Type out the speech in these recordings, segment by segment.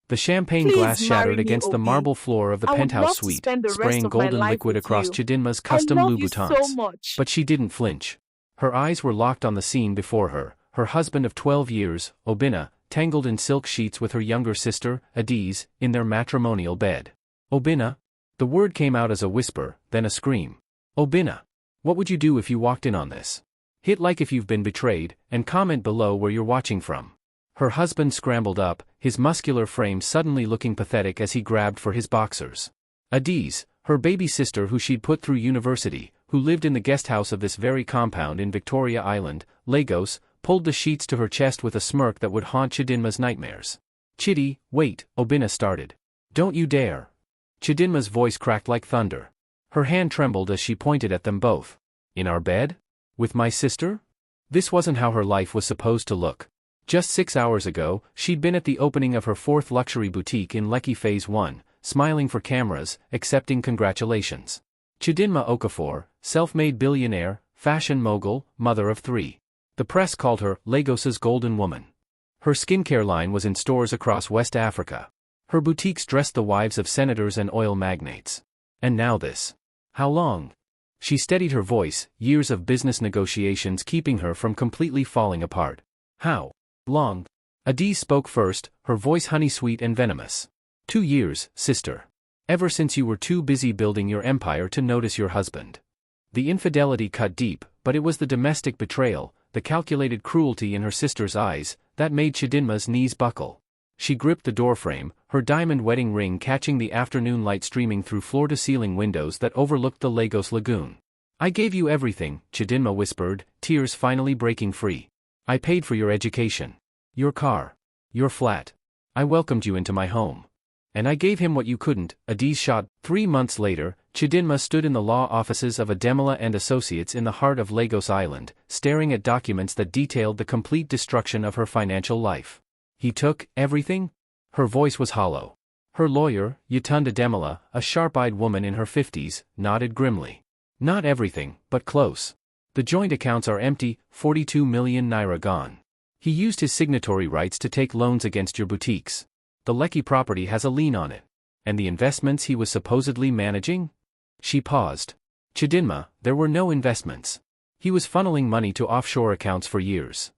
The champagne glass Please shattered marry me, against the Obi. marble floor of the I would penthouse love to suite, spend the rest spraying of my golden life liquid with across you. Chidinma's I custom love you so Louboutins. much. But she didn't flinch. Her eyes were locked on the scene before her, her husband of 12 years, Obinna, tangled in silk sheets with her younger sister, Adiz, in their matrimonial bed. Obinna? The word came out as a whisper, then a scream. Obinna! What would you do if you walked in on this? Hit like if you've been betrayed, and comment below where you're watching from. Her husband scrambled up, his muscular frame suddenly looking pathetic as he grabbed for his boxers. Adiz, her baby sister who she'd put through university, who lived in the guest house of this very compound in Victoria Island, Lagos, pulled the sheets to her chest with a smirk that would haunt Chidinma's nightmares. Chidi, wait, Obinna started. Don't you dare. Chidinma's voice cracked like thunder. Her hand trembled as she pointed at them both. In our bed? With my sister? This wasn't how her life was supposed to look. Just 6 hours ago, she'd been at the opening of her 4th luxury boutique in Lekki Phase 1, smiling for cameras, accepting congratulations. Chidinma Okafor, self-made billionaire, fashion mogul, mother of 3. The press called her Lagos's Golden Woman. Her skincare line was in stores across West Africa. Her boutiques dressed the wives of senators and oil magnates. And now this. How long? She steadied her voice, years of business negotiations keeping her from completely falling apart. How long? Adiz spoke first, her voice honey-sweet and venomous. 2 years, sister. Ever since you were too busy building your empire to notice your husband. The infidelity cut deep, but it was the domestic betrayal, the calculated cruelty in her sister's eyes, that made Chidinma's knees buckle. She gripped the doorframe, her diamond wedding ring catching the afternoon light streaming through floor-to-ceiling windows that overlooked the Lagos lagoon. I gave you everything, Chidinma whispered, tears finally breaking free. I paid for your education. Your car. Your flat. I welcomed you into my home. And I gave him what you couldn't, Adiz shot. 3 months later, Chidinma stood in the law offices of Ademola and Associates in the heart of Lagos Island, staring at documents that detailed the complete destruction of her financial life. He took everything? Her voice was hollow. Her lawyer, Yetunda Ademola, a sharp-eyed woman in her 50s, nodded grimly. Not everything, but close. The joint accounts are empty, 42 million naira gone. He used his signatory rights to take loans against your boutiques. The Lekki property has a lien on it. And the investments he was supposedly managing? She paused. Chidinma, there were no investments. He was funneling money to offshore accounts for years.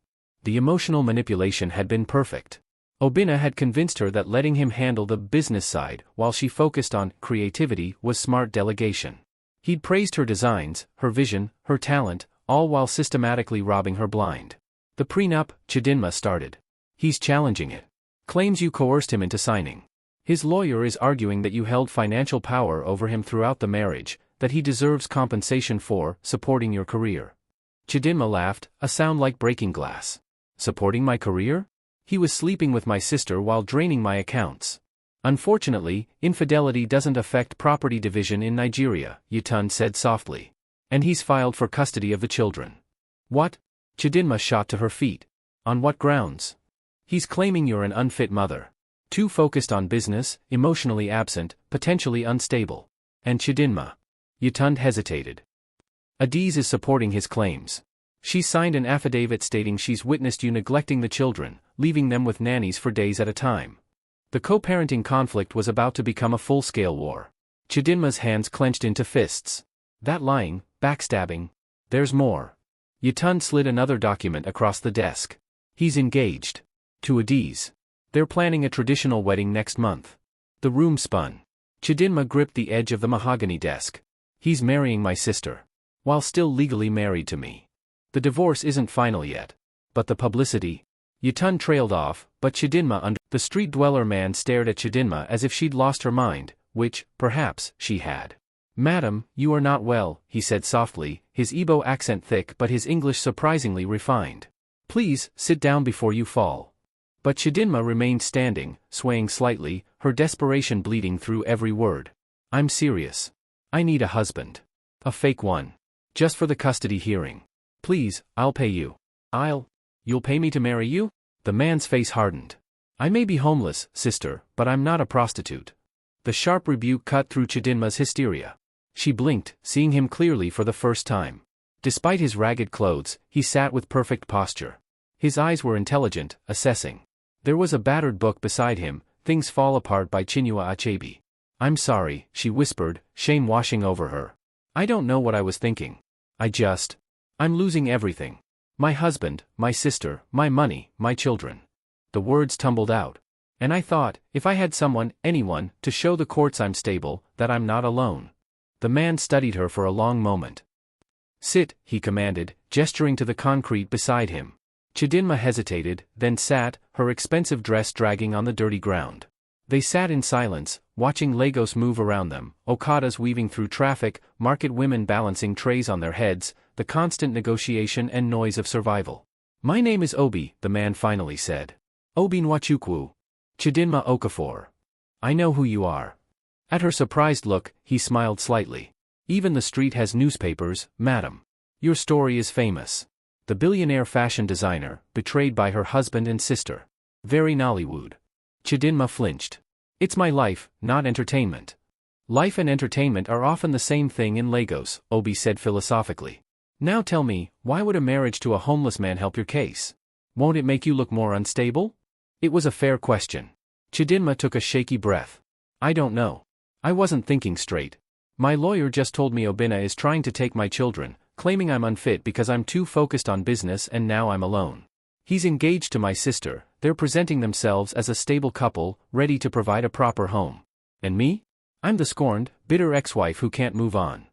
The emotional manipulation had been perfect. Obinna had convinced her that letting him handle the business side while she focused on creativity was smart delegation. He'd praised her designs, her vision, her talent, all while systematically robbing her blind. The prenup, Chidinma started. He's challenging it. Claims you coerced him into signing. His lawyer is arguing that you held financial power over him throughout the marriage, that he deserves compensation for supporting your career. Chidinma laughed, a sound like breaking glass. Supporting my career? He was sleeping with my sister while draining my accounts. Unfortunately, infidelity doesn't affect property division in Nigeria, Yetun said softly. And he's filed for custody of the children. What? Chidinma shot to her feet. On what grounds? He's claiming you're an unfit mother. Too focused on business, emotionally absent, potentially unstable. And Chidinma. Yetun hesitated. Adiz is supporting his claims. She signed an affidavit stating she's witnessed you neglecting the children, leaving them with nannies for days at a time. The co-parenting conflict was about to become a full-scale war. Chidinma's hands clenched into fists. That lying, backstabbing. There's more. Yetun slid another document across the desk. He's engaged. To Adiz. They're planning a traditional wedding next month. The room spun. Chidinma gripped the edge of the mahogany desk. He's marrying my sister. While still legally married to me. The divorce isn't final yet. But the publicity? Yetun trailed off, but Chidinma under. The street dweller man stared at Chidinma as if she'd lost her mind, which, perhaps, she had. Madam, you are not well, he said softly, his Igbo accent thick but his English surprisingly refined. Please, sit down before you fall. But Chidinma remained standing, swaying slightly, her desperation bleeding through every word. I'm serious. I need a husband. A fake one. Just for the custody hearing. Please, I'll pay you. You'll pay me to marry you? The man's face hardened. I may be homeless, sister, but I'm not a prostitute. The sharp rebuke cut through Chidinma's hysteria. She blinked, seeing him clearly for the first time. Despite his ragged clothes, he sat with perfect posture. His eyes were intelligent, assessing. There was a battered book beside him, Things Fall Apart by Chinua Achebe. I'm sorry, she whispered, shame washing over her. I don't know what I was thinking. I'm losing everything. My husband, my sister, my money, my children. The words tumbled out. And I thought, if I had someone, anyone, to show the courts I'm stable, that I'm not alone. The man studied her for a long moment. Sit, he commanded, gesturing to the concrete beside him. Chidinma hesitated, then sat, her expensive dress dragging on the dirty ground. They sat in silence, watching Lagos move around them, okadas weaving through traffic, market women balancing trays on their heads, the constant negotiation and noise of survival. My name is Obi, the man finally said. Obi Nwachukwu. Chidinma Okafor. I know who you are. At her surprised look, he smiled slightly. Even the street has newspapers, madam. Your story is famous. The billionaire fashion designer, betrayed by her husband and sister. Very Nollywood. Chidinma flinched. It's my life, not entertainment. Life and entertainment are often the same thing in Lagos, Obi said philosophically. Now tell me, why would a marriage to a homeless man help your case? Won't it make you look more unstable? It was a fair question. Chidinma took a shaky breath. I don't know. I wasn't thinking straight. My lawyer just told me Obinna is trying to take my children, claiming I'm unfit because I'm too focused on business and now I'm alone. He's engaged to my sister, they're presenting themselves as a stable couple, ready to provide a proper home. And me? I'm the scorned, bitter ex-wife who can't move on.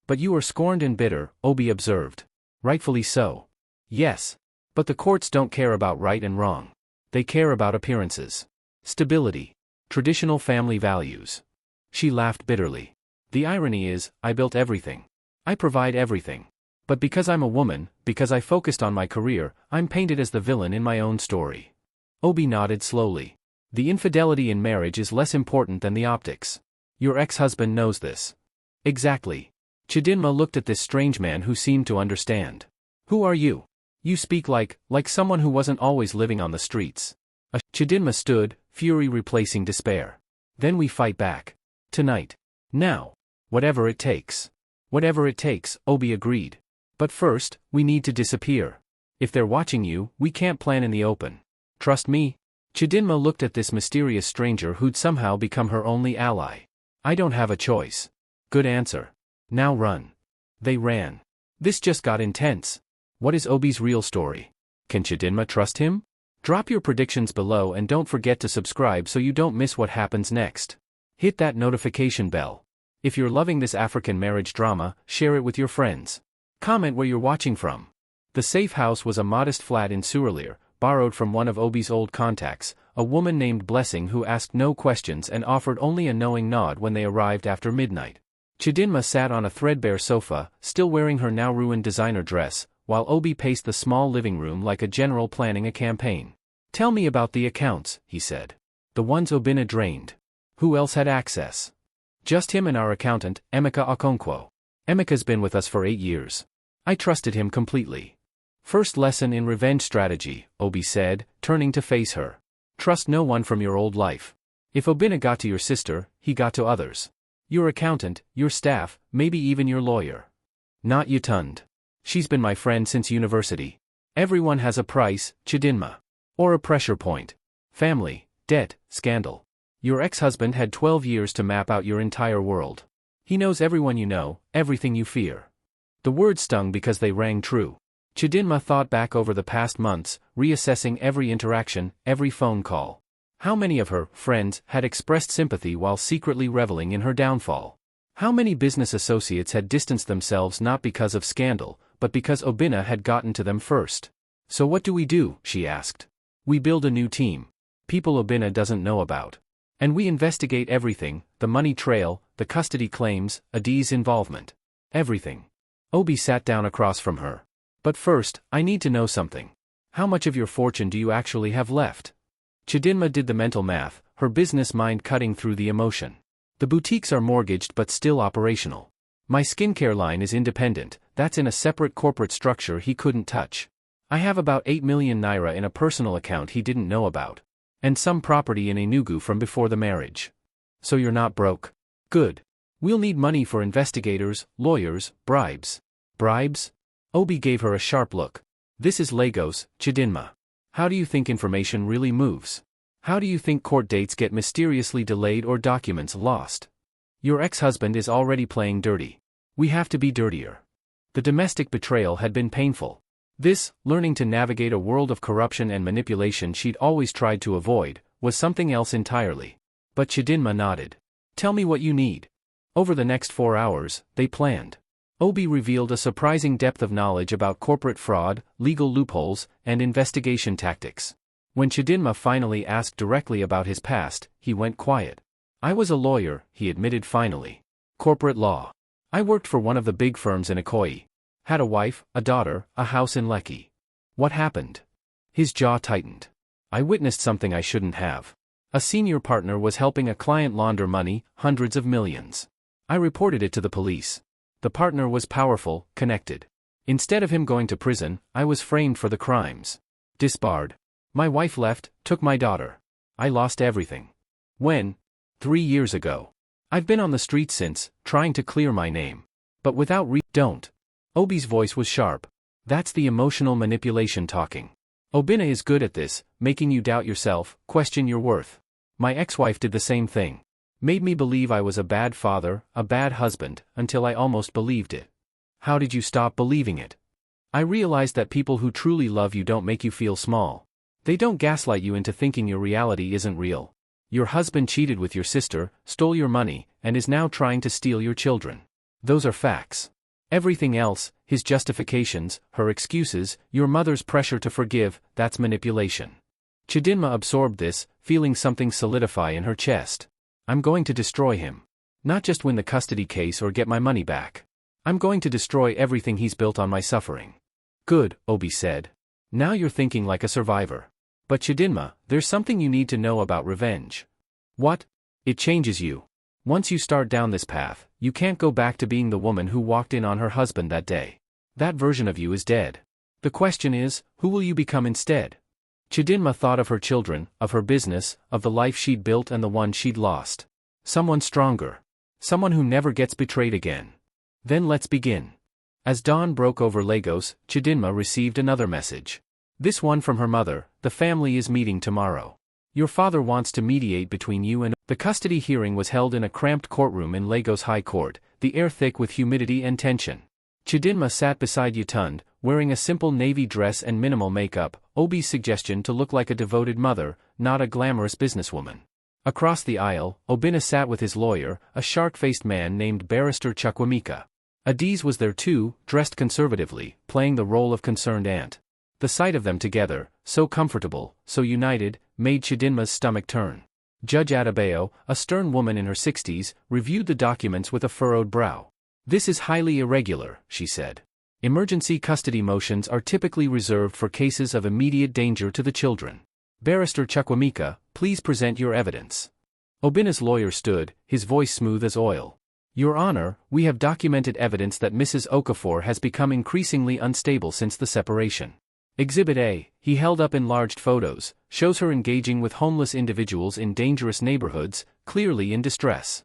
But you are scorned and bitter, Obi observed. Rightfully so. Yes. But the courts don't care about right and wrong. They care about appearances. Stability. Traditional family values. She laughed bitterly. The irony is, I built everything. I provide everything. But because I'm a woman, because I focused on my career, I'm painted as the villain in my own story. Obi nodded slowly. The infidelity in marriage is less important than the optics. Your ex-husband knows this. Exactly. Chidinma looked at this strange man who seemed to understand. Who are you? You speak like someone who wasn't always living on the streets. Chidinma stood, fury replacing despair. Then we fight back. Tonight. Now. Whatever it takes. Whatever it takes, Obi agreed. But first, we need to disappear. If they're watching you, we can't plan in the open. Trust me? Chidinma looked at this mysterious stranger who'd somehow become her only ally. I don't have a choice. Good answer. Now run. They ran. This just got intense. What is Obi's real story? Can Chidinma trust him? Drop your predictions below and don't forget to subscribe so you don't miss what happens next. Hit that notification bell. If you're loving this African marriage drama, share it with your friends. Comment where you're watching from. The safe house was a modest flat in Surulere, borrowed from one of Obi's old contacts, a woman named Blessing who asked no questions and offered only a knowing nod when they arrived after midnight. Chidinma sat on a threadbare sofa, still wearing her now-ruined designer dress, while Obi paced the small living room like a general planning a campaign. Tell me about the accounts, he said. The ones Obinna drained. Who else had access? Just him and our accountant, Emeka Okonkwo. Emeka's been with us for 8 years. I trusted him completely. First lesson in revenge strategy, Obi said, turning to face her. Trust no one from your old life. If Obinna got to your sister, he got to others. Your accountant, your staff, maybe even your lawyer. Not Yutund. She's been my friend since university. Everyone has a price, Chidinma. Or a pressure point. Family, debt, scandal. Your ex-husband had 12 years to map out your entire world. He knows everyone you know, everything you fear. The words stung because they rang true. Chidinma thought back over the past months, reassessing every interaction, every phone call. How many of her friends had expressed sympathy while secretly reveling in her downfall? How many business associates had distanced themselves not because of scandal, but because Obinna had gotten to them first? So what do we do? She asked. We build a new team. People Obinna doesn't know about. And we investigate everything, the money trail, the custody claims, Adi's involvement. Everything. Obi sat down across from her. But first, I need to know something. How much of your fortune do you actually have left? Chidinma did the mental math, her business mind cutting through the emotion. The boutiques are mortgaged but still operational. My skincare line is independent, that's in a separate corporate structure he couldn't touch. I have about 8 million naira in a personal account he didn't know about. And some property in Enugu from before the marriage. So you're not broke. Good. We'll need money for investigators, lawyers, bribes. Bribes? Obi gave her a sharp look. This is Lagos, Chidinma. How do you think information really moves? How do you think court dates get mysteriously delayed or documents lost? Your ex-husband is already playing dirty. We have to be dirtier. The domestic betrayal had been painful. This, learning to navigate a world of corruption and manipulation she'd always tried to avoid, was something else entirely. But Chidinma nodded. Tell me what you need. Over the next 4 hours, they planned. Obi revealed a surprising depth of knowledge about corporate fraud, legal loopholes, and investigation tactics. When Chidinma finally asked directly about his past, he went quiet. I was a lawyer, he admitted finally. Corporate law. I worked for one of the big firms in Ikoyi. Had a wife, a daughter, a house in Lekki. What happened? His jaw tightened. I witnessed something I shouldn't have. A senior partner was helping a client launder money, hundreds of millions. I reported it to the police. The partner was powerful, connected. Instead of him going to prison, I was framed for the crimes. Disbarred. My wife left, took my daughter. I lost everything. When? 3 years ago. I've been on the street since, trying to clear my name. But without don't. Obi's voice was sharp. That's the emotional manipulation talking. Obina is good at this, making you doubt yourself, question your worth. My ex-wife did the same thing. Made me believe I was a bad father, a bad husband, until I almost believed it. How did you stop believing it? I realized that people who truly love you don't make you feel small. They don't gaslight you into thinking your reality isn't real. Your husband cheated with your sister, stole your money, and is now trying to steal your children. Those are facts. Everything else, his justifications, her excuses, your mother's pressure to forgive, that's manipulation. Chidinma absorbed this, feeling something solidify in her chest. I'm going to destroy him. Not just win the custody case or get my money back. I'm going to destroy everything he's built on my suffering. Good, Obi said. Now you're thinking like a survivor. But Chidinma, there's something you need to know about revenge. What? It changes you. Once you start down this path, you can't go back to being the woman who walked in on her husband that day. That version of you is dead. The question is, who will you become instead? Chidinma thought of her children, of her business, of the life she'd built and the one she'd lost. Someone stronger. Someone who never gets betrayed again. Then let's begin. As dawn broke over Lagos, Chidinma received another message. This one from her mother, the family is meeting tomorrow. Your father wants to mediate between you and... The custody hearing was held in a cramped courtroom in Lagos High Court, the air thick with humidity and tension. Chidinma sat beside Yutund, wearing a simple navy dress and minimal makeup, Obi's suggestion to look like a devoted mother, not a glamorous businesswoman. Across the aisle, Obina sat with his lawyer, a shark-faced man named Barrister Chukwemeka. Adiz was there too, dressed conservatively, playing the role of concerned aunt. The sight of them together, so comfortable, so united, made Chidinma's stomach turn. Judge Adebayo, a stern woman in her 60s, reviewed the documents with a furrowed brow. This is highly irregular, she said. Emergency custody motions are typically reserved for cases of immediate danger to the children. Barrister Chukwemeka, please present your evidence. Obina's lawyer stood, his voice smooth as oil. Your Honor, we have documented evidence that Mrs. Okafor has become increasingly unstable since the separation. Exhibit A, he held up enlarged photos, shows her engaging with homeless individuals in dangerous neighborhoods, clearly in distress.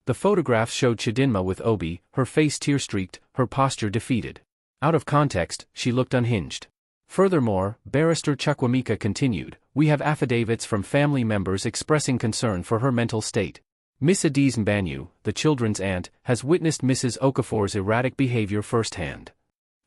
The photographs showed Chidinma with Obi, her face tear-streaked, her posture defeated. Out of context, she looked unhinged. Furthermore, Barrister Chukwemeka continued, we have affidavits from family members expressing concern for her mental state. Miss Adiz Mbanyu, the children's aunt, has witnessed Mrs. Okafor's erratic behavior firsthand.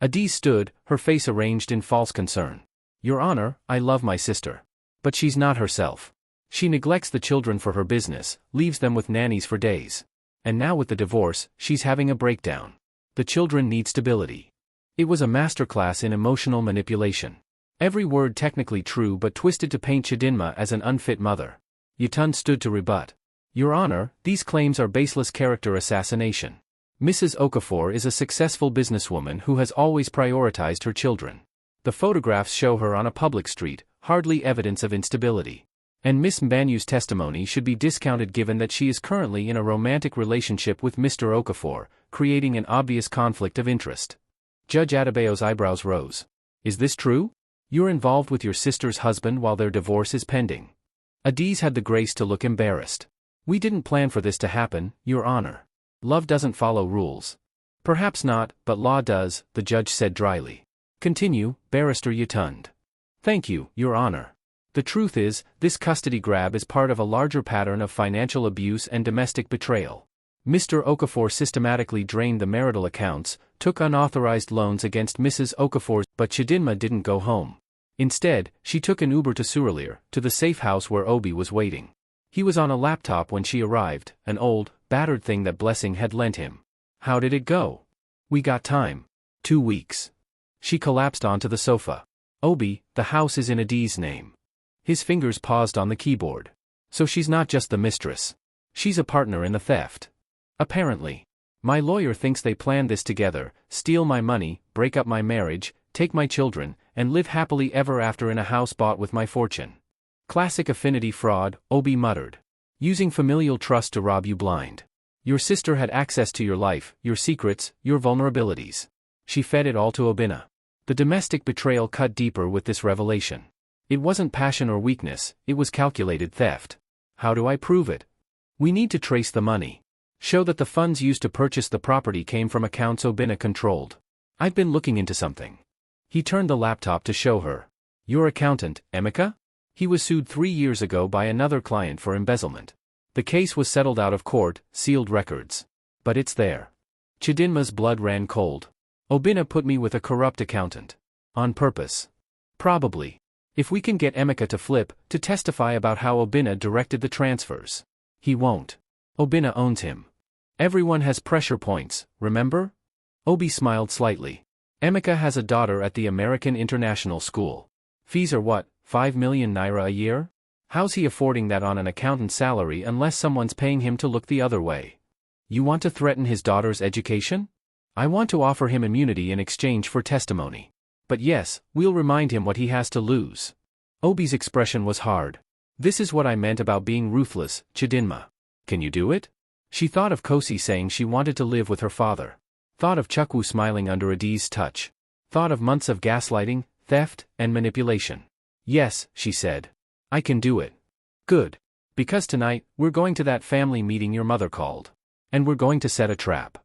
Adiz stood, her face arranged in false concern. Your Honor, I love my sister. But she's not herself. She neglects the children for her business, leaves them with nannies for days. And now with the divorce, she's having a breakdown. The children need stability. It was a masterclass in emotional manipulation. Every word technically true but twisted to paint Chidinma as an unfit mother. Yutund stood to rebut. Your Honor, these claims are baseless character assassination. Mrs. Okafor is a successful businesswoman who has always prioritized her children. The photographs show her on a public street, hardly evidence of instability. And Miss Mbanyu's testimony should be discounted given that she is currently in a romantic relationship with Mr. Okafor, creating an obvious conflict of interest. Judge Adebayo's eyebrows rose. Is this true? You're involved with your sister's husband while their divorce is pending. Adiz had the grace to look embarrassed. We didn't plan for this to happen, Your Honor. Love doesn't follow rules. Perhaps not, but law does, the judge said dryly. Continue, Barrister Yutund. Thank you, Your Honor. The truth is, this custody grab is part of a larger pattern of financial abuse and domestic betrayal. Mr. Okafor systematically drained the marital accounts, took unauthorized loans against Mrs. Okafor, but Chidinma didn't go home. Instead, she took an Uber to Surulere, to the safe house where Obi was waiting. He was on a laptop when she arrived, an old, battered thing that Blessing had lent him. How did it go? We got time. 2 weeks. She collapsed onto the sofa. Obi, the house is in Adi's name. His fingers paused on the keyboard. So she's not just the mistress. She's a partner in the theft. Apparently. My lawyer thinks they planned this together, steal my money, break up my marriage, take my children, and live happily ever after in a house bought with my fortune. Classic affinity fraud, Obi muttered. Using familial trust to rob you blind. Your sister had access to your life, your secrets, your vulnerabilities. She fed it all to Obinna. The domestic betrayal cut deeper with this revelation. It wasn't passion or weakness, it was calculated theft. How do I prove it? We need to trace the money. Show that the funds used to purchase the property came from accounts Obinna controlled. I've been looking into something. He turned the laptop to show her. Your accountant, Emeka? He was sued 3 years ago by another client for embezzlement. The case was settled out of court, sealed records. But it's there. Chidinma's blood ran cold. Obinna put me with a corrupt accountant. On purpose. Probably. If we can get Emeka to flip, to testify about how Obinna directed the transfers. He won't. Obinna owns him. Everyone has pressure points, remember? Obi smiled slightly. Emeka has a daughter at the American International School. Fees are what, 5 million naira a year? How's he affording that on an accountant's salary unless someone's paying him to look the other way? You want to threaten his daughter's education? I want to offer him immunity in exchange for testimony. But yes, we'll remind him what he has to lose. Obi's expression was hard. This is what I meant about being ruthless, Chidinma. Can you do it? She thought of Kosi saying she wanted to live with her father. Thought of Chukwu smiling under Adi's touch. Thought of months of gaslighting, theft, and manipulation. Yes, she said. I can do it. Good. Because tonight, we're going to that family meeting your mother called. And we're going to set a trap.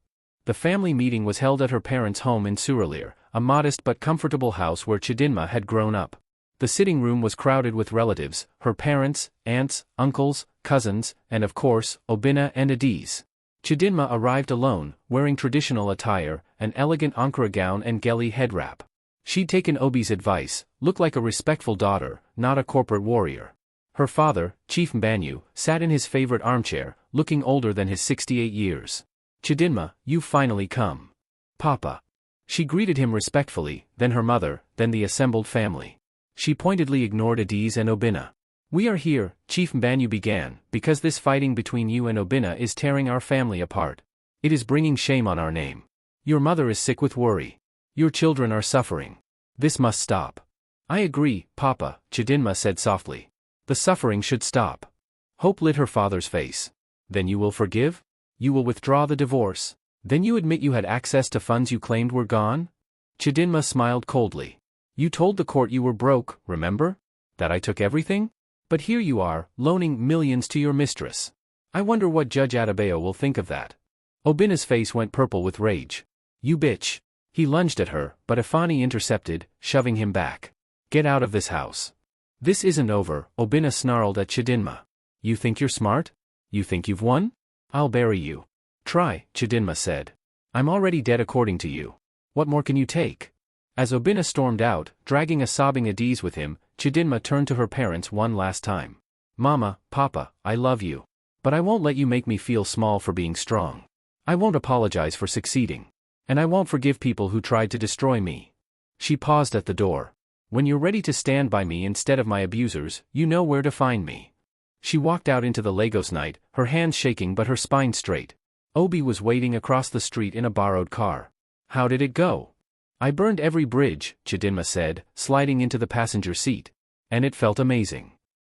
The family meeting was held at her parents' home in Surulere, a modest but comfortable house where Chidinma had grown up. The sitting room was crowded with relatives, her parents, aunts, uncles, cousins, and of course, Obinna and Adis. Chidinma arrived alone, wearing traditional attire, an elegant Ankara gown and Geli head wrap. She'd taken Obi's advice, look like a respectful daughter, not a corporate warrior. Her father, Chief Mbanyu, sat in his favorite armchair, looking older than his 68 years. Chidinma, you've finally come. Papa. She greeted him respectfully, then her mother, then the assembled family. She pointedly ignored Adis and Obinna. We are here, Chief Mbanyu began, because this fighting between you and Obinna is tearing our family apart. It is bringing shame on our name. Your mother is sick with worry. Your children are suffering. This must stop. I agree, Papa, Chidinma said softly. The suffering should stop. Hope lit her father's face. Then you will forgive? You will withdraw the divorce? Then you admit you had access to funds you claimed were gone? Chidinma smiled coldly. You told the court you were broke, remember? That I took everything? But here you are, loaning millions to your mistress. I wonder what Judge Adebayo will think of that. Obinna's face went purple with rage. You bitch. He lunged at her, but Ifani intercepted, shoving him back. Get out of this house. This isn't over, Obinna snarled at Chidinma. You think you're smart? You think you've won? I'll bury you. Try, Chidinma said. I'm already dead according to you. What more can you take? As Obinna stormed out, dragging a sobbing Adis with him, Chidinma turned to her parents one last time. Mama, Papa, I love you. But I won't let you make me feel small for being strong. I won't apologize for succeeding. And I won't forgive people who tried to destroy me. She paused at the door. When you're ready to stand by me instead of my abusers, you know where to find me. She walked out into the Lagos night, her hands shaking but her spine straight. Obi was waiting across the street in a borrowed car. How did it go? I burned every bridge, Chidinma said, sliding into the passenger seat. And it felt amazing.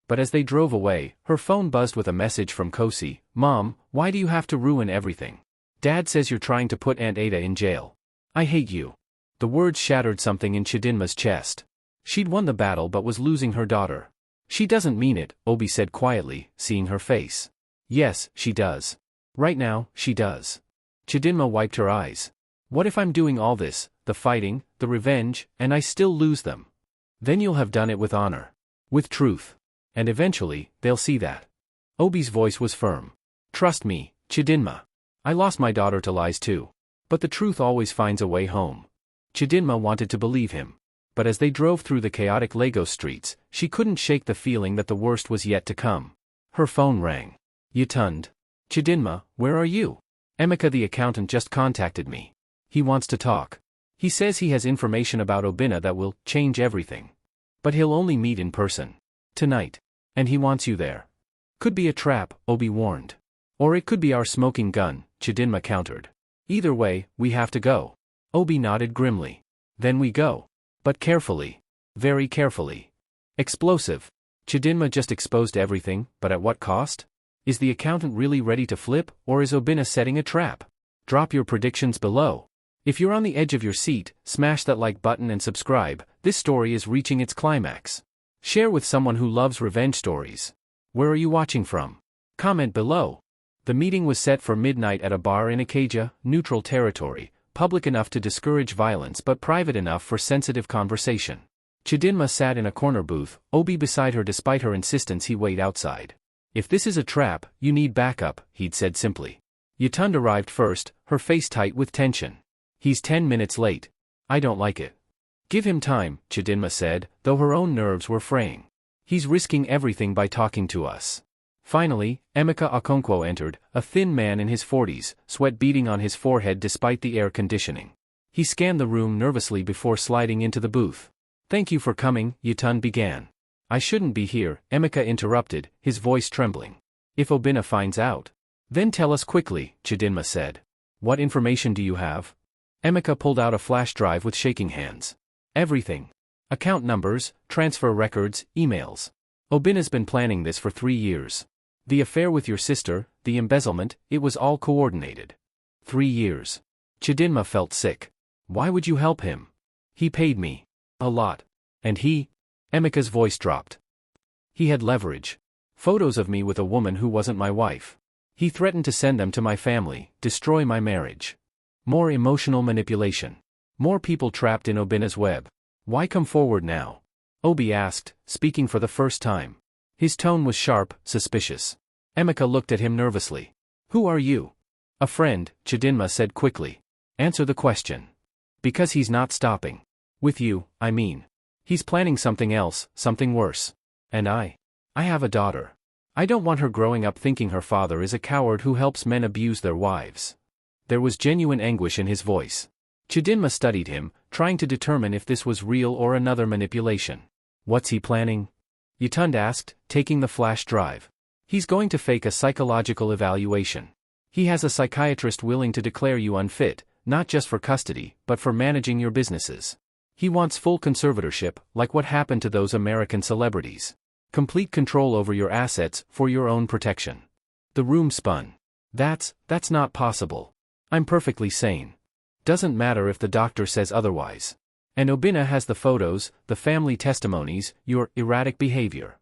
But as they drove away, her phone buzzed with a message from Kosi. Mom, why do you have to ruin everything? Dad says you're trying to put Aunt Ada in jail. I hate you. The words shattered something in Chidinma's chest. She'd won the battle but was losing her daughter. She doesn't mean it, Obi said quietly, seeing her face. Yes, she does. Right now, she does. Chidinma wiped her eyes. What if I'm doing all this, the fighting, the revenge, and I still lose them? Then you'll have done it with honor. With truth. And eventually, they'll see that. Obi's voice was firm. Trust me, Chidinma. I lost my daughter to lies too. But the truth always finds a way home. Chidinma wanted to believe him. But as they drove through the chaotic Lagos streets, she couldn't shake the feeling that the worst was yet to come. Her phone rang. Yutund. Chidinma, where are you? Emeka the accountant just contacted me. He wants to talk. He says he has information about Obinna that will change everything. But he'll only meet in person. Tonight. And he wants you there. Could be a trap, Obi warned. Or it could be our smoking gun, Chidinma countered. Either way, we have to go. Obi nodded grimly. Then we go. But carefully. Very carefully. Explosive. Chidinma just exposed everything, but at what cost? Is the accountant really ready to flip, or is Obinna setting a trap? Drop your predictions below. If you're on the edge of your seat, smash that like button and subscribe. This story is reaching its climax. Share with someone who loves revenge stories. Where are you watching from? Comment below. The meeting was set for midnight at a bar in Ikeja, neutral territory, public enough to discourage violence but private enough for sensitive conversation. Chidinma sat in a corner booth, Obi beside her despite her insistence he wait outside. If this is a trap, you need backup, he'd said simply. Yutund arrived first, her face tight with tension. He's 10 minutes late. I don't like it. Give him time, Chidinma said, though her own nerves were fraying. He's risking everything by talking to us. Finally, Emeka Okonkwo entered, a thin man in his 40s, sweat beading on his forehead despite the air conditioning. He scanned the room nervously before sliding into the booth. Thank you for coming, Yutund began. I shouldn't be here, Emeka interrupted, his voice trembling. If Obinna finds out. Then tell us quickly, Chidinma said. What information do you have? Emeka pulled out a flash drive with shaking hands. Everything. Account numbers, transfer records, emails. Obinna's been planning this for 3 years. The affair with your sister, the embezzlement, it was all coordinated. 3 years. Chidinma felt sick. Why would you help him? He paid me. A lot. And he? Emeka's voice dropped. He had leverage. Photos of me with a woman who wasn't my wife. He threatened to send them to my family, destroy my marriage. More emotional manipulation. More people trapped in Obinna's web. Why come forward now? Obi asked, speaking for the first time. His tone was sharp, suspicious. Emeka looked at him nervously. Who are you? A friend, Chidinma said quickly. Answer the question. Because he's not stopping. With you, I mean. He's planning something else, something worse. And I have a daughter. I don't want her growing up thinking her father is a coward who helps men abuse their wives. There was genuine anguish in his voice. Chidinma studied him, trying to determine if this was real or another manipulation. What's he planning? Yutund asked, taking the flash drive. He's going to fake a psychological evaluation. He has a psychiatrist willing to declare you unfit, not just for custody, but for managing your businesses. He wants full conservatorship, like what happened to those American celebrities. Complete control over your assets, for your own protection. The room spun. That's not possible. I'm perfectly sane. Doesn't matter if the doctor says otherwise. And Obinna has the photos, the family testimonies, your erratic behavior.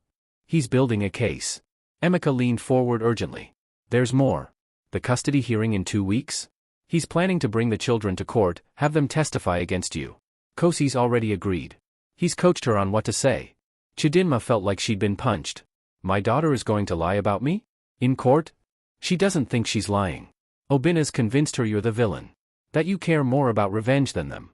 He's building a case. Emeka leaned forward urgently. There's more. The custody hearing in 2 weeks? He's planning to bring the children to court, have them testify against you. Kosi's already agreed. He's coached her on what to say. Chidinma felt like she'd been punched. My daughter is going to lie about me? In court? She doesn't think she's lying. Obinna's convinced her you're the villain. That you care more about revenge than them.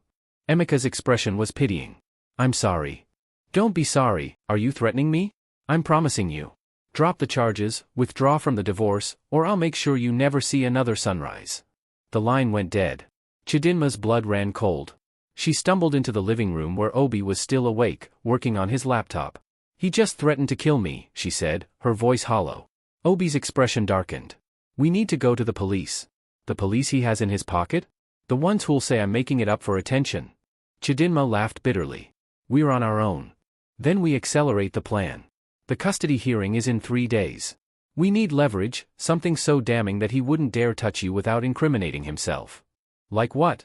Emeka's expression was pitying. I'm sorry. Don't be sorry, are you threatening me? I'm promising you. Drop the charges, withdraw from the divorce, or I'll make sure you never see another sunrise. The line went dead. Chidinma's blood ran cold. She stumbled into the living room where Obi was still awake, working on his laptop. He just threatened to kill me, she said, her voice hollow. Obi's expression darkened. We need to go to the police. The police he has in his pocket? The ones who'll say I'm making it up for attention. Chidinma laughed bitterly. We're on our own. Then we accelerate the plan. The custody hearing is in 3 days. We need leverage, something so damning that he wouldn't dare touch you without incriminating himself. Like what?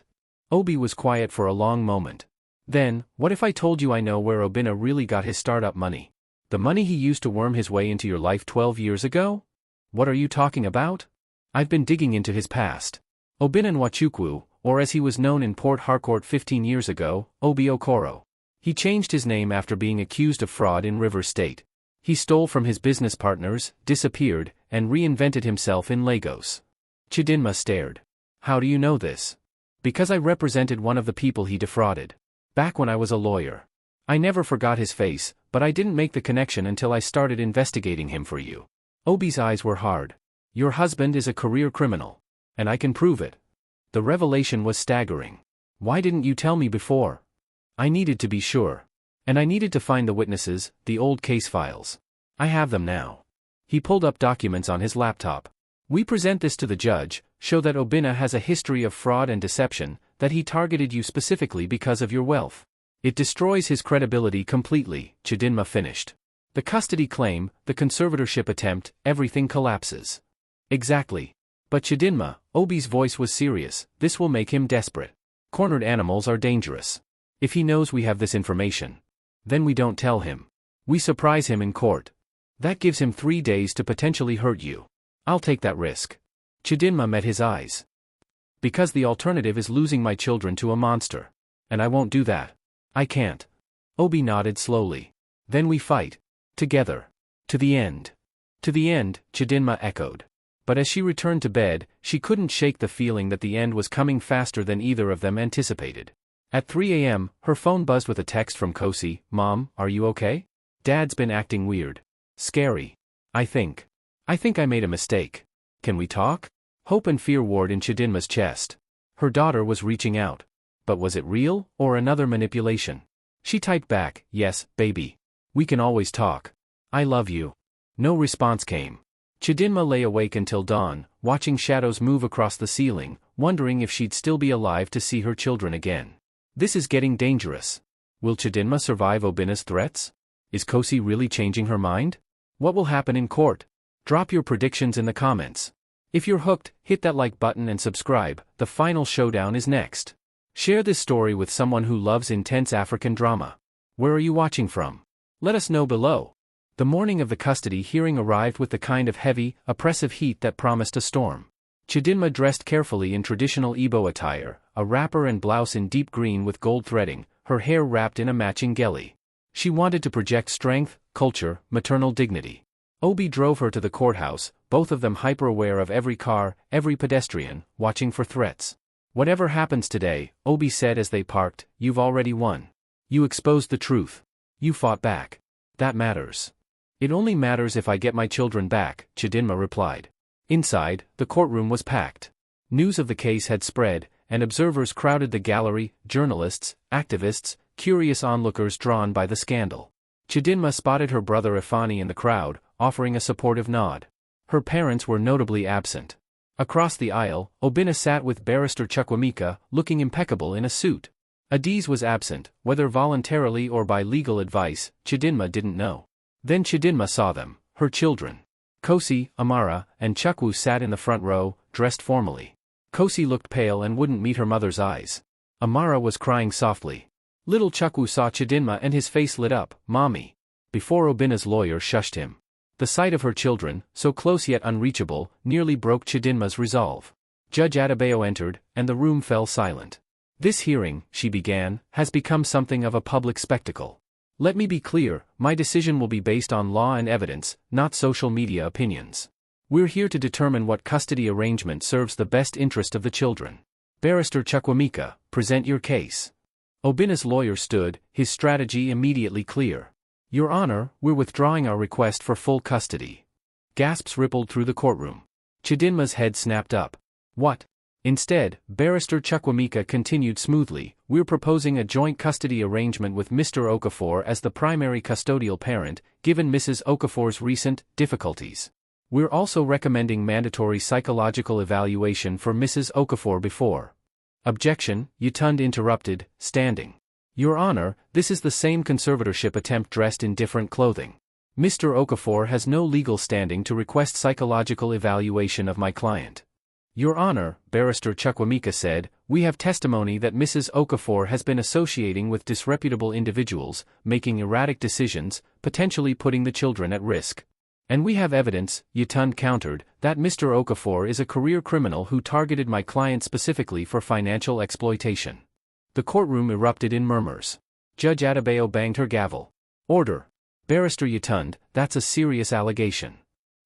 Obi was quiet for a long moment. Then, what if I told you I know where Obinna really got his startup money? The money he used to worm his way into your life 12 years ago? What are you talking about? I've been digging into his past. Obinna Nwachukwu, or as he was known in Port Harcourt 15 years ago, Obi Okoro. He changed his name after being accused of fraud in River State. He stole from his business partners, disappeared, and reinvented himself in Lagos. Chidinma stared. How do you know this? Because I represented one of the people he defrauded. Back when I was a lawyer. I never forgot his face, but I didn't make the connection until I started investigating him for you. Obi's eyes were hard. Your husband is a career criminal. And I can prove it. The revelation was staggering. Why didn't you tell me before? I needed to be sure. And I needed to find the witnesses, the old case files. I have them now. He pulled up documents on his laptop. We present this to the judge, show that Obinna has a history of fraud and deception, that he targeted you specifically because of your wealth. It destroys his credibility completely, Chidinma finished. The custody claim, the conservatorship attempt, everything collapses. Exactly. But Chidinma, Obi's voice was serious, this will make him desperate. Cornered animals are dangerous. If he knows we have this information, then we don't tell him. We surprise him in court. That gives him 3 days to potentially hurt you. I'll take that risk. Chidinma met his eyes. Because the alternative is losing my children to a monster. And I won't do that. I can't. Obi nodded slowly. Then we fight. Together. To the end. To the end, Chidinma echoed. But as she returned to bed, she couldn't shake the feeling that the end was coming faster than either of them anticipated. At 3 a.m., her phone buzzed with a text from Kosi. Mom, are you okay? Dad's been acting weird. Scary. I think I made a mistake. Can we talk? Hope and fear warred in Chidinma's chest. Her daughter was reaching out. But was it real, or another manipulation? She typed back, yes, baby. We can always talk. I love you. No response came. Chidinma lay awake until dawn, watching shadows move across the ceiling, wondering if she'd still be alive to see her children again. This is getting dangerous. Will Chidinma survive Obinna's threats? Is Kosi really changing her mind? What will happen in court? Drop your predictions in the comments. If you're hooked, hit that like button and subscribe. The final showdown is next. Share this story with someone who loves intense African drama. Where are you watching from? Let us know below. The morning of the custody hearing arrived with the kind of heavy, oppressive heat that promised a storm. Chidinma dressed carefully in traditional Igbo attire, a wrapper and blouse in deep green with gold threading, her hair wrapped in a matching geli. She wanted to project strength, culture, maternal dignity. Obi drove her to the courthouse, both of them hyper-aware of every car, every pedestrian, watching for threats. Whatever happens today, Obi said as they parked, you've already won. You exposed the truth. You fought back. That matters. It only matters if I get my children back, Chidinma replied. Inside, the courtroom was packed. News of the case had spread, and observers crowded the gallery, journalists, activists, curious onlookers drawn by the scandal. Chidinma spotted her brother Ifani in the crowd, offering a supportive nod. Her parents were notably absent. Across the aisle, Obinna sat with Barrister Chukwuemeka, looking impeccable in a suit. Adiz was absent, whether voluntarily or by legal advice, Chidinma didn't know. Then Chidinma saw them, her children. Kosi, Amara, and Chukwu sat in the front row, dressed formally. Kosi looked pale and wouldn't meet her mother's eyes. Amara was crying softly. Little Chukwu saw Chidinma and his face lit up, Mommy. Before Obinna's lawyer shushed him. The sight of her children, so close yet unreachable, nearly broke Chidinma's resolve. Judge Adebayo entered, and the room fell silent. This hearing, she began, has become something of a public spectacle. Let me be clear, my decision will be based on law and evidence, not social media opinions. We're here to determine what custody arrangement serves the best interest of the children. Barrister Chukwuemeka, present your case. Obinna's lawyer stood, his strategy immediately clear. Your Honor, we're withdrawing our request for full custody. Gasps rippled through the courtroom. Chidinma's head snapped up. What? Instead, Barrister Chukwuemeka continued smoothly, we're proposing a joint custody arrangement with Mr. Okafor as the primary custodial parent, given Mrs. Okafor's recent difficulties. We're also recommending mandatory psychological evaluation for Mrs. Okafor before. Objection, Yutund interrupted, standing. Your Honor, this is the same conservatorship attempt dressed in different clothing. Mr. Okafor has no legal standing to request psychological evaluation of my client. Your Honor, Barrister Chukwuemeka said, we have testimony that Mrs. Okafor has been associating with disreputable individuals, making erratic decisions, potentially putting the children at risk. And we have evidence, Yutund countered, that Mr. Okafor is a career criminal who targeted my client specifically for financial exploitation. The courtroom erupted in murmurs. Judge Adebayo banged her gavel. Order. Barrister Yatund, that's a serious allegation.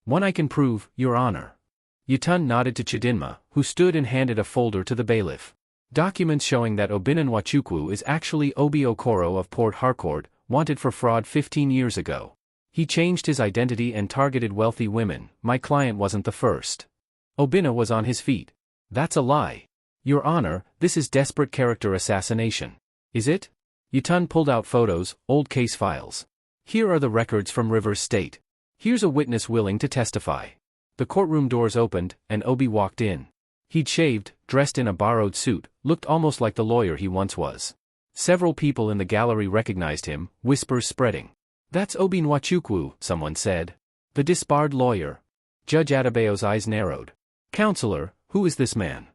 One I can prove, Your Honor. Yatund nodded to Chidinma, who stood and handed a folder to the bailiff. Documents showing that Obinna Nwachukwu is actually Obi Okoro of Port Harcourt, wanted for fraud 15 years ago. He changed his identity and targeted wealthy women. My client wasn't the first. Obinna was on his feet. That's a lie. Your Honor, this is desperate character assassination. Is it? Yatund pulled out photos, old case files. Here are the records from Rivers State. Here's a witness willing to testify. The courtroom doors opened, and Obi walked in. He'd shaved, dressed in a borrowed suit, looked almost like the lawyer he once was. Several people in the gallery recognized him, whispers spreading. That's Obi Nwachukwu, someone said. The disbarred lawyer. Judge Adebayo's eyes narrowed. Counselor, who is this man?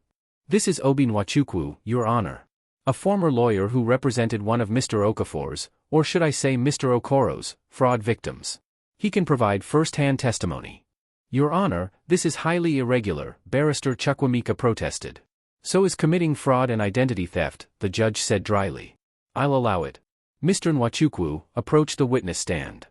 This is Obi Nwachukwu, Your Honor. A former lawyer who represented one of Mr. Okafor's, or should I say Mr. Okoro's, fraud victims. He can provide first-hand testimony. Your Honor, this is highly irregular, Barrister Chukwemeka protested. So is committing fraud and identity theft, the judge said dryly. I'll allow it. Mr. Nwachukwu approached the witness stand.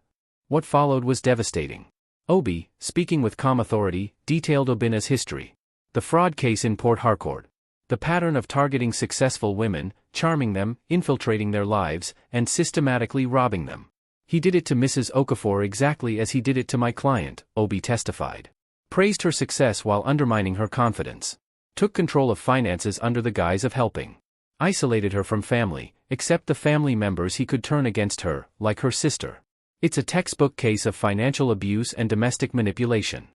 What followed was devastating. Obi, speaking with calm authority, detailed Obinna's history. The fraud case in Port Harcourt. The pattern of targeting successful women, charming them, infiltrating their lives, and systematically robbing them. He did it to Mrs. Okafor exactly as he did it to my client, Obi testified. Praised her success while undermining her confidence. Took control of finances under the guise of helping. Isolated her from family, except the family members he could turn against her, like her sister. It's a textbook case of financial abuse and domestic manipulation.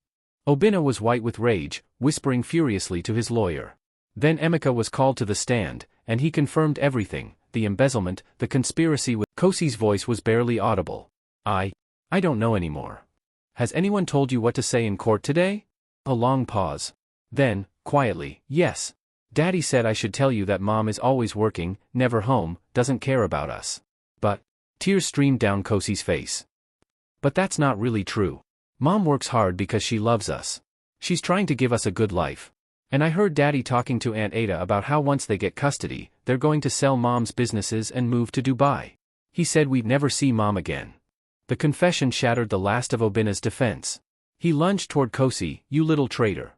Obinna was white with rage, whispering furiously to his lawyer. Then Emeka was called to the stand, and he confirmed everything, the embezzlement, the conspiracy with Kosi's voice was barely audible. I don't know anymore. Has anyone told you what to say in court today? A long pause. Then, quietly, yes. Daddy said I should tell you that Mom is always working, never home, doesn't care about us. But, tears streamed down Kosi's face. But that's not really true. Mom works hard because she loves us. She's trying to give us a good life. And I heard Daddy talking to Aunt Ada about how once they get custody, they're going to sell Mom's businesses and move to Dubai. He said we'd never see Mom again. The confession shattered the last of Obinna's defense. He lunged toward Kosi, you little traitor.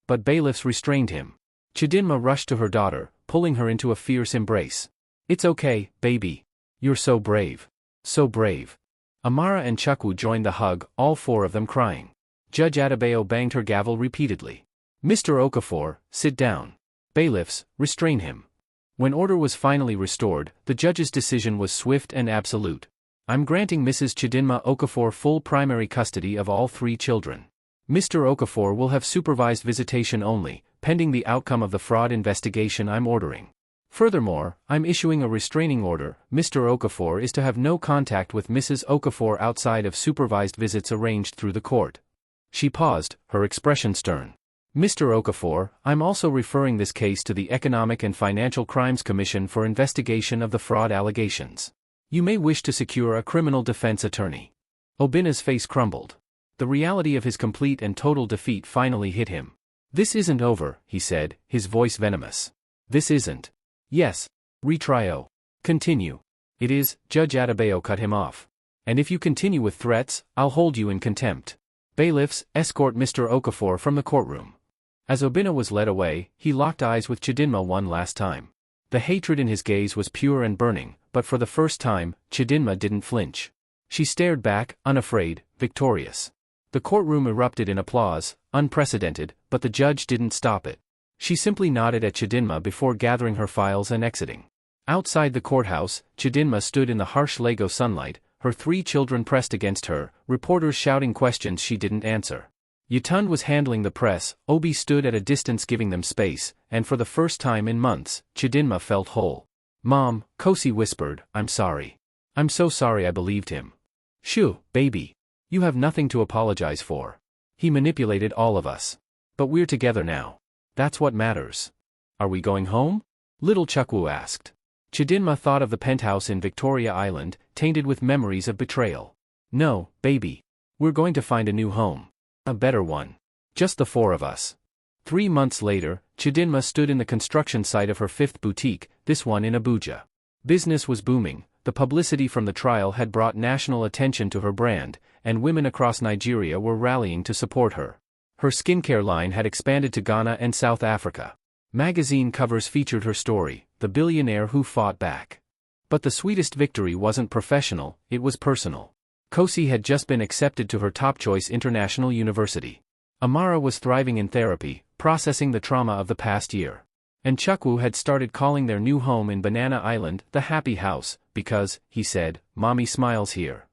But bailiffs restrained him. Chidinma rushed to her daughter, pulling her into a fierce embrace. It's okay, baby. You're so brave. So brave. Amara and Chukwu joined the hug, all four of them crying. Judge Adebayo banged her gavel repeatedly. Mr. Okafor, sit down. Bailiffs, restrain him. When order was finally restored, the judge's decision was swift and absolute. I'm granting Mrs. Chidinma Okafor full primary custody of all 3 children. Mr. Okafor will have supervised visitation only, pending the outcome of the fraud investigation I'm ordering. Furthermore, I'm issuing a restraining order. Mr. Okafor is to have no contact with Mrs. Okafor outside of supervised visits arranged through the court. She paused, her expression stern. Mr. Okafor, I'm also referring this case to the Economic and Financial Crimes Commission for investigation of the fraud allegations. You may wish to secure a criminal defense attorney. Obinna's face crumbled. The reality of his complete and total defeat finally hit him. This isn't over, he said, his voice venomous. This isn't. Yes. Retrio. Continue. It is, Judge Adebayo cut him off. And if you continue with threats, I'll hold you in contempt. Bailiffs, escort Mr. Okafor from the courtroom. As Obinna was led away, he locked eyes with Chidinma one last time. The hatred in his gaze was pure and burning, but for the first time, Chidinma didn't flinch. She stared back, unafraid, victorious. The courtroom erupted in applause, unprecedented, but the judge didn't stop it. She simply nodded at Chidinma before gathering her files and exiting. Outside the courthouse, Chidinma stood in the harsh Lego sunlight, her 3 children pressed against her, reporters shouting questions she didn't answer. Yatund was handling the press, Obi stood at a distance giving them space, and for the first time in months, Chidinma felt whole. Mom, Kosi whispered, I'm sorry. I'm so sorry I believed him. Shoo, baby. You have nothing to apologize for. He manipulated all of us. But we're together now. That's what matters. Are we going home? Little Chukwu asked. Chidinma thought of the penthouse in Victoria Island, tainted with memories of betrayal. No, baby. We're going to find a new home. A better one. Just the 4 of us. 3 months later, Chidinma stood in the construction site of her 5th boutique, this one in Abuja. Business was booming, The publicity from the trial had brought national attention to her brand, and women across Nigeria were rallying to support her. Her skincare line had expanded to Ghana and South Africa. Magazine covers featured her story, the billionaire who fought back. But the sweetest victory wasn't professional, it was personal. Kosi had just been accepted to her top-choice international university. Amara was thriving in therapy, processing the trauma of the past year. And Chukwu had started calling their new home in Banana Island the Happy House, because, he said, Mommy smiles here.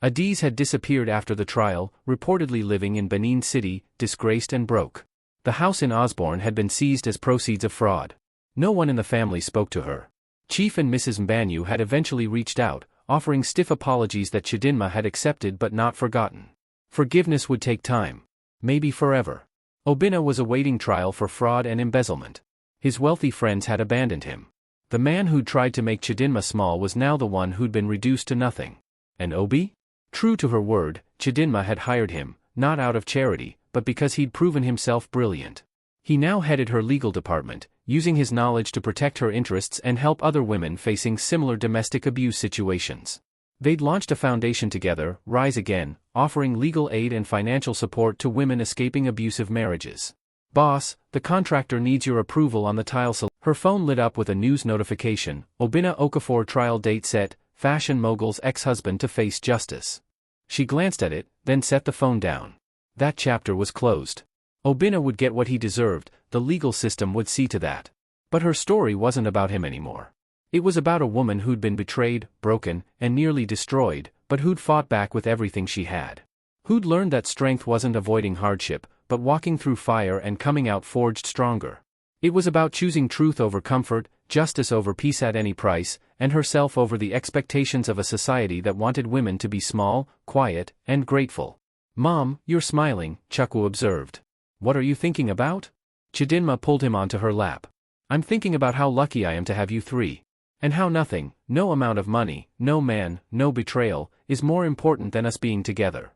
Adiz had disappeared after the trial, reportedly living in Benin City, disgraced and broke. The house in Osborne had been seized as proceeds of fraud. No one in the family spoke to her. Chief and Mrs. Mbanyu had eventually reached out, offering stiff apologies that Chidinma had accepted but not forgotten. Forgiveness would take time. Maybe forever. Obinna was awaiting trial for fraud and embezzlement. His wealthy friends had abandoned him. The man who'd tried to make Chidinma small was now the one who'd been reduced to nothing. And Obi? True to her word, Chidinma had hired him, not out of charity, but because he'd proven himself brilliant. He now headed her legal department, using his knowledge to protect her interests and help other women facing similar domestic abuse situations. They'd launched a foundation together, Rise Again, offering legal aid and financial support to women escaping abusive marriages. Boss, the contractor needs your approval on the tile solution. Her phone lit up with a news notification, Obinna Okafor trial date set, fashion mogul's ex-husband to face justice. She glanced at it, then set the phone down. That chapter was closed. Obinna would get what he deserved, the legal system would see to that. But her story wasn't about him anymore. It was about a woman who'd been betrayed, broken, and nearly destroyed, but who'd fought back with everything she had. Who'd learned that strength wasn't avoiding hardship, but walking through fire and coming out forged stronger. It was about choosing truth over comfort, justice over peace at any price, and herself over the expectations of a society that wanted women to be small, quiet, and grateful. Mom, you're smiling, Chukwu observed. What are you thinking about? Chidinma pulled him onto her lap. I'm thinking about how lucky I am to have you three. And how nothing, no amount of money, no man, no betrayal, is more important than us being together.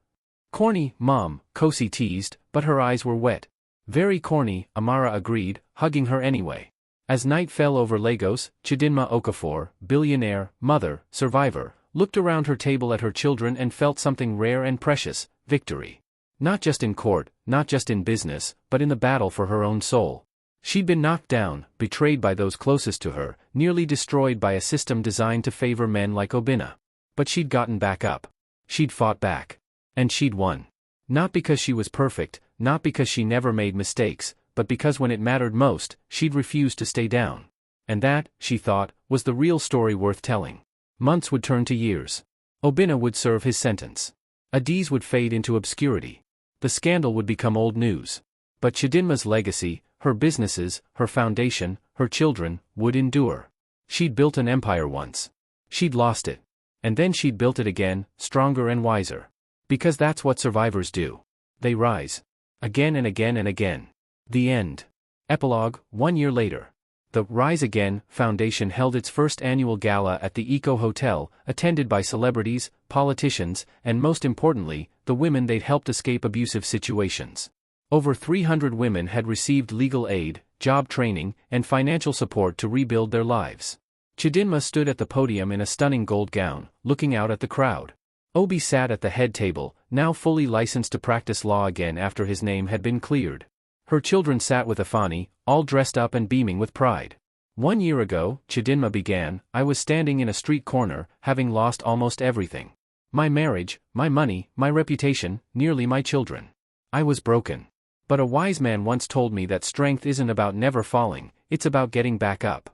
Corny, Mom, Kosi teased, but her eyes were wet. Very corny, Amara agreed, hugging her anyway. As night fell over Lagos, Chidinma Okafor, billionaire, mother, survivor, looked around her table at her children and felt something rare and precious, victory. Not just in court, not just in business, but in the battle for her own soul. She'd been knocked down, betrayed by those closest to her, nearly destroyed by a system designed to favor men like Obinna. But she'd gotten back up. She'd fought back. And she'd won. Not because she was perfect, not because she never made mistakes, but because when it mattered most, she'd refused to stay down. And that, she thought, was the real story worth telling. Months would turn to years. Obinna would serve his sentence. Adiz would fade into obscurity. The scandal would become old news. But Chidinma's legacy, her businesses, her foundation, her children, would endure. She'd built an empire once. She'd lost it. And then she'd built it again, stronger and wiser. Because that's what survivors do. They rise. Again and again and again. The end. Epilogue, 1 year later. The Rise Again Foundation held its first annual gala at the Eco Hotel, attended by celebrities, politicians, and most importantly, the women they'd helped escape abusive situations. Over 300 women had received legal aid, job training, and financial support to rebuild their lives. Chidinma stood at the podium in a stunning gold gown, looking out at the crowd. Obi sat at the head table, now fully licensed to practice law again after his name had been cleared. Her children sat with Afani, all dressed up and beaming with pride. 1 year ago, Chidinma began, I was standing in a street corner, having lost almost everything. My marriage, my money, my reputation, nearly my children. I was broken. But a wise man once told me that strength isn't about never falling, it's about getting back up.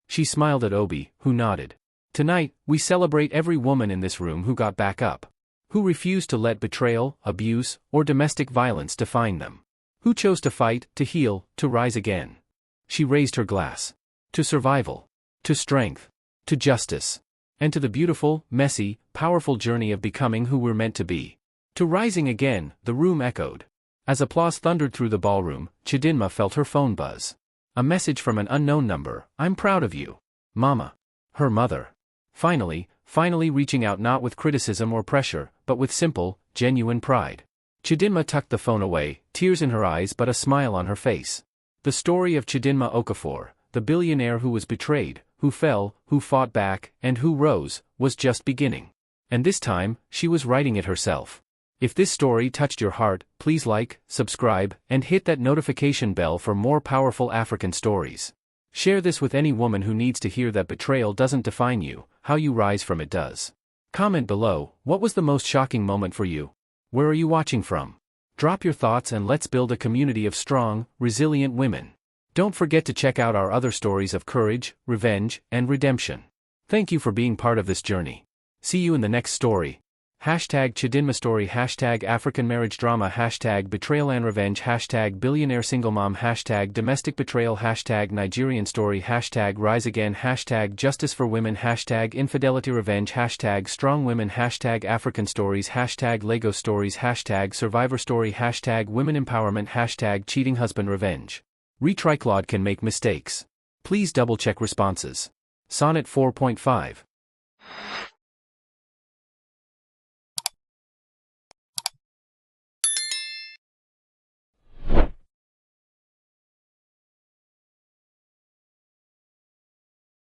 She smiled at Obi, who nodded. Tonight, we celebrate every woman in this room who got back up. Who refused to let betrayal, abuse, or domestic violence define them. Who chose to fight, to heal, to rise again. She raised her glass. To survival. To strength. To justice. And to the beautiful, messy, powerful journey of becoming who we're meant to be. To rising again, the room echoed. As applause thundered through the ballroom, Chidinma felt her phone buzz. A message from an unknown number, I'm proud of you. Mama. Her mother. Finally reaching out not with criticism or pressure, but with simple, genuine pride. Chidinma tucked the phone away, tears in her eyes but a smile on her face. The story of Chidinma Okafor, the billionaire who was betrayed, who fell, who fought back, and who rose, was just beginning. And this time, she was writing it herself. If this story touched your heart, please like, subscribe, and hit that notification bell for more powerful African stories. Share this with any woman who needs to hear that betrayal doesn't define you, how you rise from it does. Comment below, what was the most shocking moment for you? Where are you watching from? Drop your thoughts and let's build a community of strong, resilient women. Don't forget to check out our other stories of courage, revenge, and redemption. Thank you for being part of this journey. See you in the next story. #Chidinma story, #African marriage drama, #Betrayal and revenge, #Billionaire single mom, #Domestic betrayal, #Nigerian story, #Rise again, #Justice for women, #Infidelity revenge, #Strong women, #African stories, #Lagos stories, #Survivor story, #Women empowerment, #Cheating husband revenge. Retry Claude can make mistakes. Please double check responses. Sonnet 4.5.